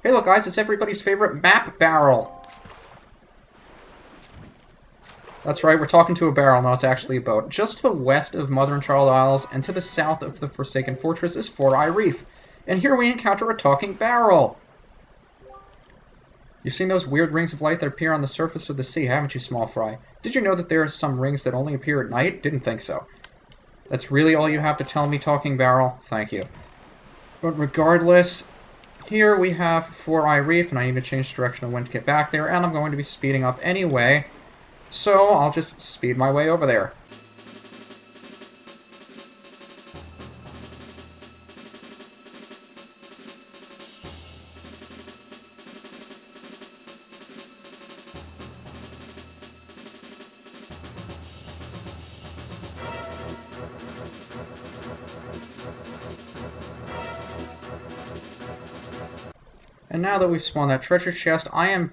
Hey look guys, it's everybody's favorite map barrel! That's right, we're talking to a barrel, no, it's actually a boat. Just to the west of Mother and Child Isles, and to the south of the Forsaken Fortress is Four-Eye Reef. And here we encounter a talking barrel! You've seen those weird rings of light that appear on the surface of the sea, haven't you, small fry? Did you know that there are some rings that only appear at night? Didn't think so. That's really all you have to tell me, talking barrel? Thank you. But regardless, here we have Four-Eye Reef, and I need to change direction of when to get back there, and I'm going to be speeding up anyway, so I'll just speed my way over there. And now that we've spawned that treasure chest, I am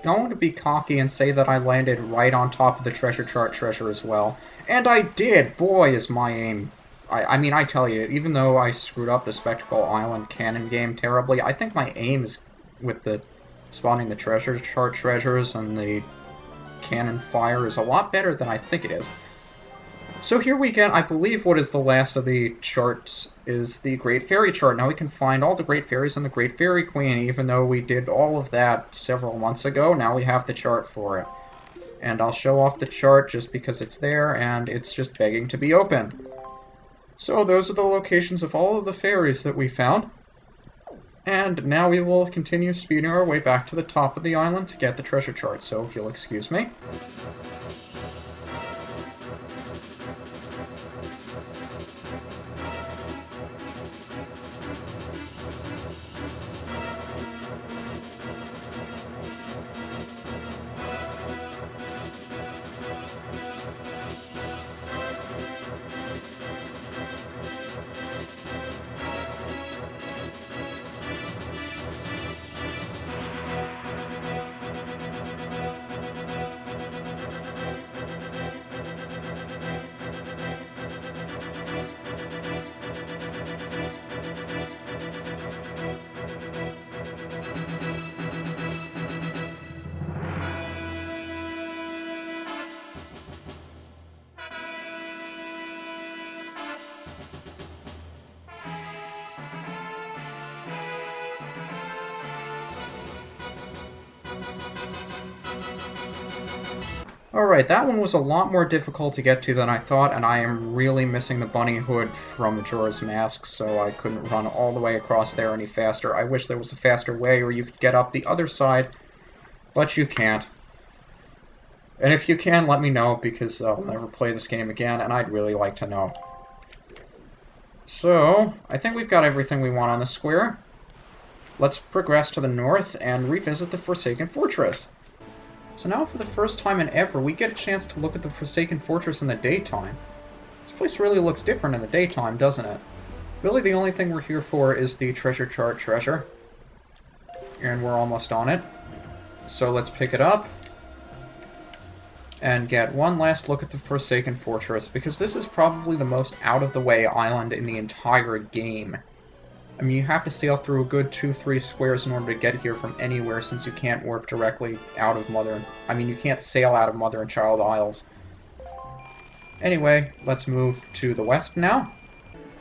going to be cocky and say that I landed right on top of the treasure chart treasure as well. And I did! Boy, is my aim... I mean, I tell you, even though I screwed up the Spectacle Island cannon game terribly, I think my aim is with the spawning the treasure chart treasures and the cannon fire is a lot better than I think it is. So here we get, I believe, what is the last of the charts is the Great Fairy chart. Now we can find all the Great Fairies and the Great Fairy Queen, even though we did all of that several months ago. Now we have the chart for it. And I'll show off the chart just because it's there, and it's just begging to be opened. So those are the locations of all of the fairies that we found. And now we will continue speeding our way back to the top of the island to get the treasure chart, so if you'll excuse me. Alright, that one was a lot more difficult to get to than I thought, and I am really missing the bunny hood from Majora's Mask, so I couldn't run all the way across there any faster. I wish there was a faster way where you could get up the other side, but you can't. And if you can, let me know, because I'll never play this game again, and I'd really like to know. So, I think we've got everything we want on the square. Let's progress to the north and revisit the Forsaken Fortress. So now, for the first time in ever, we get a chance to look at the Forsaken Fortress in the daytime. This place really looks different in the daytime, doesn't it? Really, the only thing we're here for is the treasure chart treasure. And we're almost on it. So let's pick it up and get one last look at the Forsaken Fortress, because this is probably the most out-of-the-way island in the entire game. I mean, you have to sail through a good 2-3 squares in order to get here from anywhere, since you can't warp directly out of you can't sail out of Mother and Child Isles. Anyway, let's move to the west now.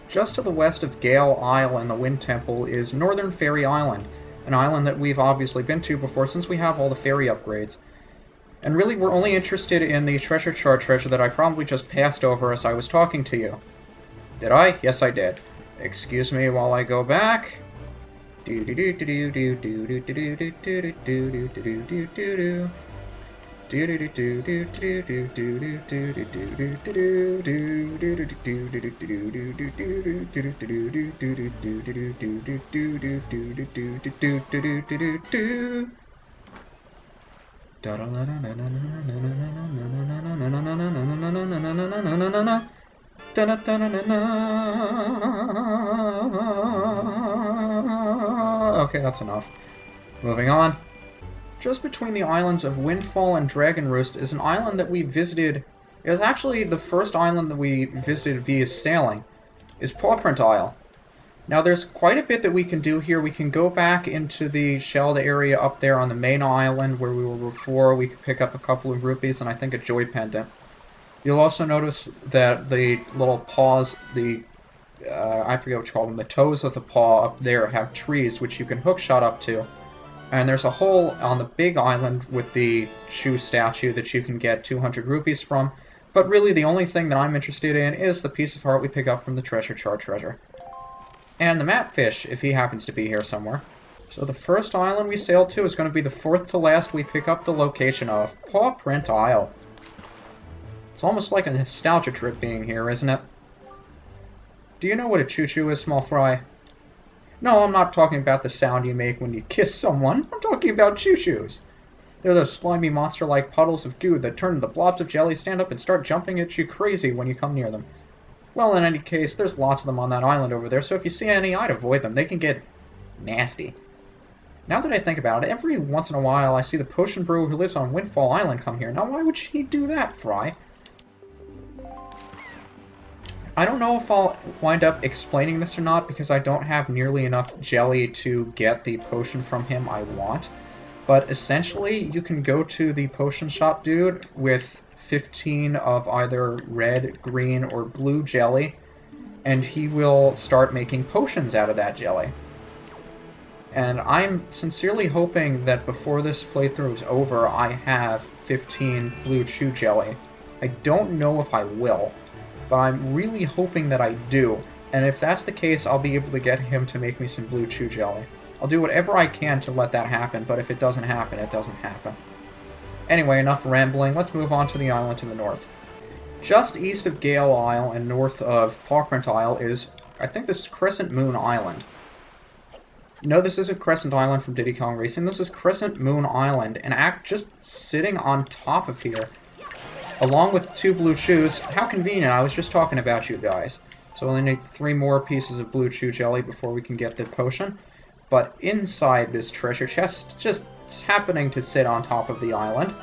Just to the west of Gale Isle and the Wind Temple is Northern Fairy Island, an island that we've obviously been to before since we have all the fairy upgrades. And really, we're only interested in the treasure chart treasure that I probably just passed over as I was talking to you. Did I? Yes, I did. Excuse me while I go back. Okay, that's enough. Moving on. Just between the islands of Windfall and Dragon Roost is an island that we visited. It was actually the first island that we visited via sailing, is Pawprint Isle. Now there's quite a bit that we can do here. We can go back into the shelled area up there on the main island where we were before. We could pick up a couple of rupees and I think a joy pendant. You'll also notice that the little paws, I forget what you call them, the toes of the paw up there have trees which you can hookshot up to. And there's a hole on the big island with the shoe statue that you can get 200 rupees from. But really the only thing that I'm interested in is the piece of heart we pick up from the treasure chart treasure. And the map fish, if he happens to be here somewhere. So the first island we sail to is going to be the fourth to last we pick up the location of, Pawprint Isle. It's almost like a nostalgia trip being here, isn't it? Do you know what a choo-choo is, small fry? No, I'm not talking about the sound you make when you kiss someone. I'm talking about choo-choos. They're those slimy monster-like puddles of goo that turn into blobs of jelly, stand up, and start jumping at you crazy when you come near them. Well, in any case, there's lots of them on that island over there, so if you see any, I'd avoid them. They can get nasty. Now that I think about it, every once in a while I see the potion brewer who lives on Windfall Island come here. Now, why would he do that, Fry? I don't know if I'll wind up explaining this or not, because I don't have nearly enough jelly to get the potion from him I want. But essentially, you can go to the potion shop dude with 15 of either red, green, or blue jelly, and he will start making potions out of that jelly. And I'm sincerely hoping that before this playthrough is over, I have 15 blue chew jelly. I don't know if I will, but I'm really hoping that I do, and if that's the case, I'll be able to get him to make me some blue chew jelly. I'll do whatever I can to let that happen, but if it doesn't happen, it doesn't happen. Anyway, enough rambling, let's move on to the island to the north. Just east of Gale Isle and north of Pawprint Isle is, I think this is Crescent Moon Island. No, this isn't Crescent Island from Diddy Kong Racing, this is Crescent Moon Island, and just sitting on top of here, along with 2 blue chews. How convenient, I was just talking about you guys. So we only need 3 more pieces of blue chew jelly before we can get the potion. But inside this treasure chest, just happening to sit on top of the island,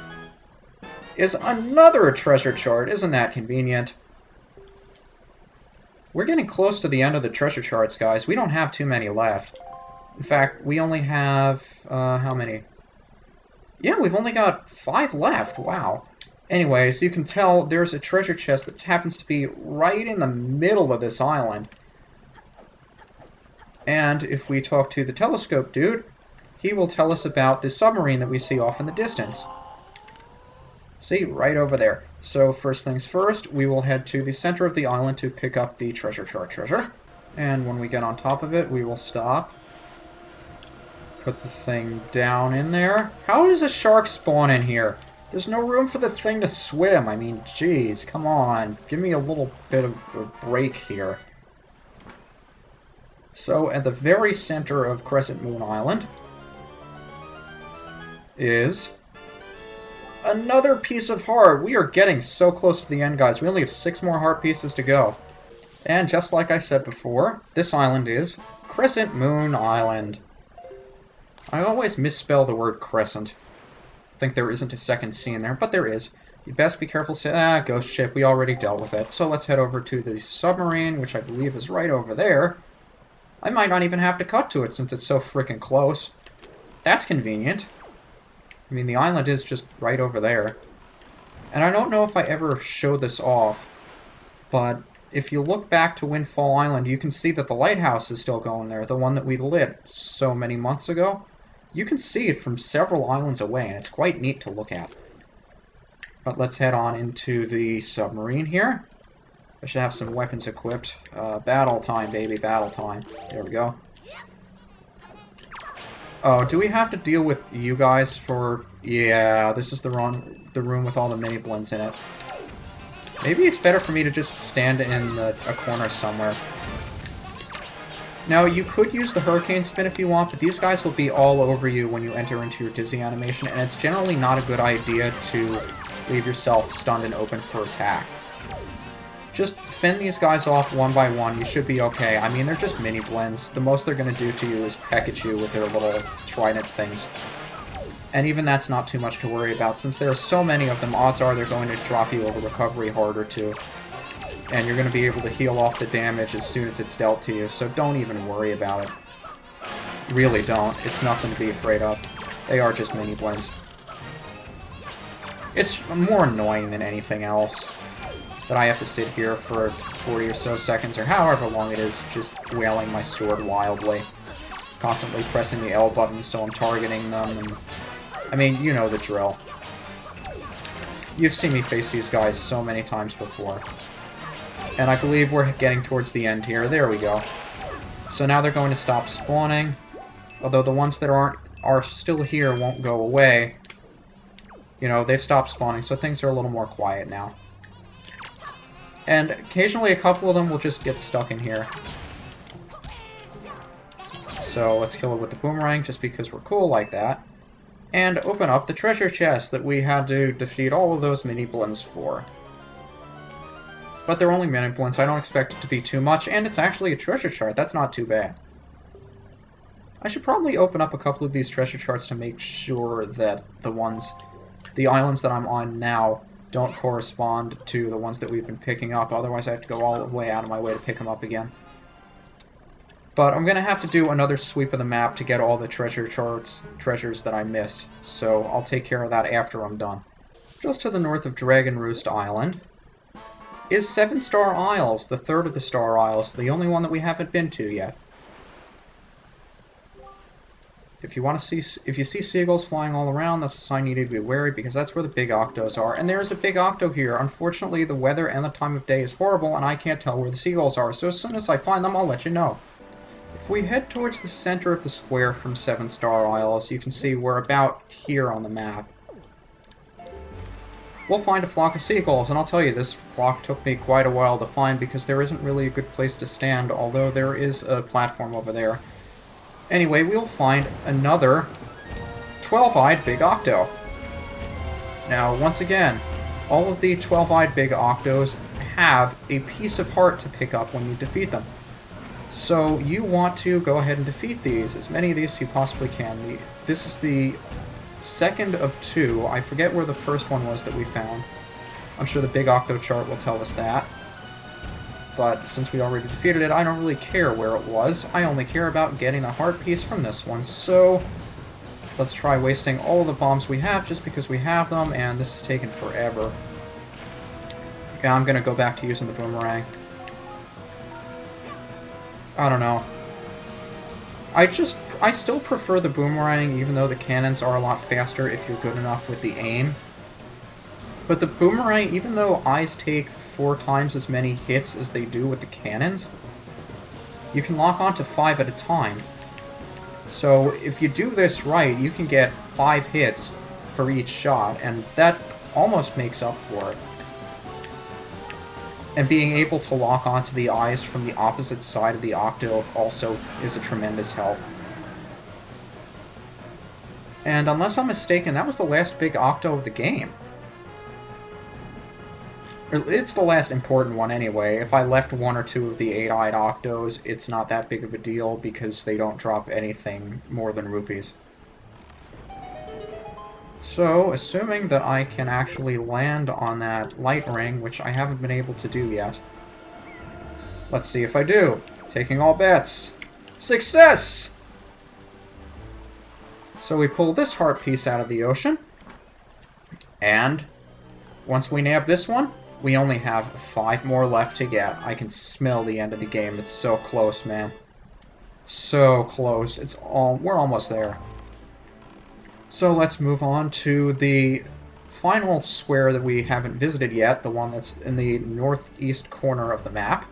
is another treasure chart. Isn't that convenient? We're getting close to the end of the treasure charts, guys. We don't have too many left. In fact, we only have, how many? Yeah, we've only got 5 left. Wow. Anyways, you can tell there's a treasure chest that happens to be right in the middle of this island. And if we talk to the telescope dude, he will tell us about the submarine that we see off in the distance. See, right over there. So first things first, we will head to the center of the island to pick up the treasure chart treasure. And when we get on top of it, we will stop. Put the thing down in there. How does a shark spawn in here? There's no room for the thing to swim. I mean, geez, come on. Give me a little bit of a break here. So, at the very center of Crescent Moon Island is another piece of heart. We are getting so close to the end, guys. We only have 6 more heart pieces to go. And just like I said before, this island is Crescent Moon Island. I always misspell the word crescent. I think there isn't a second C in there, but there is. You best be careful. Ghost ship, we already dealt with it. So let's head over to the submarine, which I believe is right over there. I might not even have to cut to it since it's so freaking close. That's convenient. I mean, the island is just right over there. And I don't know if I ever showed this off, but if you look back to Windfall Island, you can see that the lighthouse is still going there, the one that we lit so many months ago. You can see it from several islands away, and it's quite neat to look at. But let's head on into the submarine here. I should have some weapons equipped. Battle time, baby, battle time. There we go. Oh, do we have to deal with you guys for... Yeah, this is the room with all the mini-blins in it. Maybe it's better for me to just stand in a corner somewhere. Now, you could use the hurricane spin if you want, but these guys will be all over you when you enter into your dizzy animation, and it's generally not a good idea to leave yourself stunned and open for attack. Just fend these guys off one by one, you should be okay. I mean, they're just mini-blins. The most they're going to do to you is peck at you with their little trident things. And even that's not too much to worry about. Since there are so many of them, odds are they're going to drop you over recovery harder too. And you're going to be able to heal off the damage as soon as it's dealt to you, so don't even worry about it. Really don't. It's nothing to be afraid of. They are just mini-blins. It's more annoying than anything else that I have to sit here for 40 or so seconds, or however long it is, just wailing my sword wildly. Constantly pressing the L button so I'm targeting them, and... I mean, you know the drill. You've seen me face these guys so many times before. And I believe we're getting towards the end here. There we go. So now they're going to stop spawning. Although the ones that are still here won't go away. You know, they've stopped spawning, so things are a little more quiet now. And occasionally a couple of them will just get stuck in here. So let's kill it with the boomerang, just because we're cool like that. And open up the treasure chest that we had to defeat all of those mini-blins for. But they're only mini-blins, I don't expect it to be too much, and it's actually a treasure chart, that's not too bad. I should probably open up a couple of these treasure charts to make sure that the islands that I'm on now don't correspond to the ones that we've been picking up, otherwise I have to go all the way out of my way to pick them up again. But I'm going to have to do another sweep of the map to get all the treasures that I missed, so I'll take care of that after I'm done. Just to the north of Dragon Roost Island is Seven Star Isles, the third of the Star Isles, the only one that we haven't been to yet. If you see seagulls flying all around, that's a sign you need to be wary, because that's where the big octos are. And there's a big octo here. Unfortunately, the weather and the time of day is horrible, and I can't tell where the seagulls are, so as soon as I find them, I'll let you know. If we head towards the center of the square from Seven Star Isles, you can see we're about here on the map. We'll find a flock of seagulls, and I'll tell you, this flock took me quite a while to find because there isn't really a good place to stand, although there is a platform over there. Anyway, we'll find another 12-eyed big octo. Now, once again, all of the 12-eyed big octos have a piece of heart to pick up when you defeat them. So you want to go ahead and defeat these, as many of these as you possibly can. This is the second of two. I forget where the first one was that we found. I'm sure the big octo chart will tell us that. But since we already defeated it, I don't really care where it was. I only care about getting a heart piece from this one. So let's try wasting all of the bombs we have just because we have them, and this is taking forever. Yeah, I'm going to go back to using the boomerang. I don't know. I still prefer the boomerang, even though the cannons are a lot faster if you're good enough with the aim. But the boomerang, even though eyes take 4 times as many hits as they do with the cannons, you can lock onto 5 at a time. So if you do this right, you can get 5 hits for each shot, and that almost makes up for it. And being able to lock onto the eyes from the opposite side of the octo also is a tremendous help. And unless I'm mistaken, that was the last big octo of the game. It's the last important one anyway. If I left 1 or 2 of the 8-eyed octos, it's not that big of a deal because they don't drop anything more than rupees. So, assuming that I can actually land on that light ring, which I haven't been able to do yet. Let's see if I do. Taking all bets. Success! So we pull this heart piece out of the ocean. And once we nab this one, we only have 5 more left to get. I can smell the end of the game. It's so close, man. So close. We're almost there. So let's move on to the final square that we haven't visited yet, the one that's in the northeast corner of the map.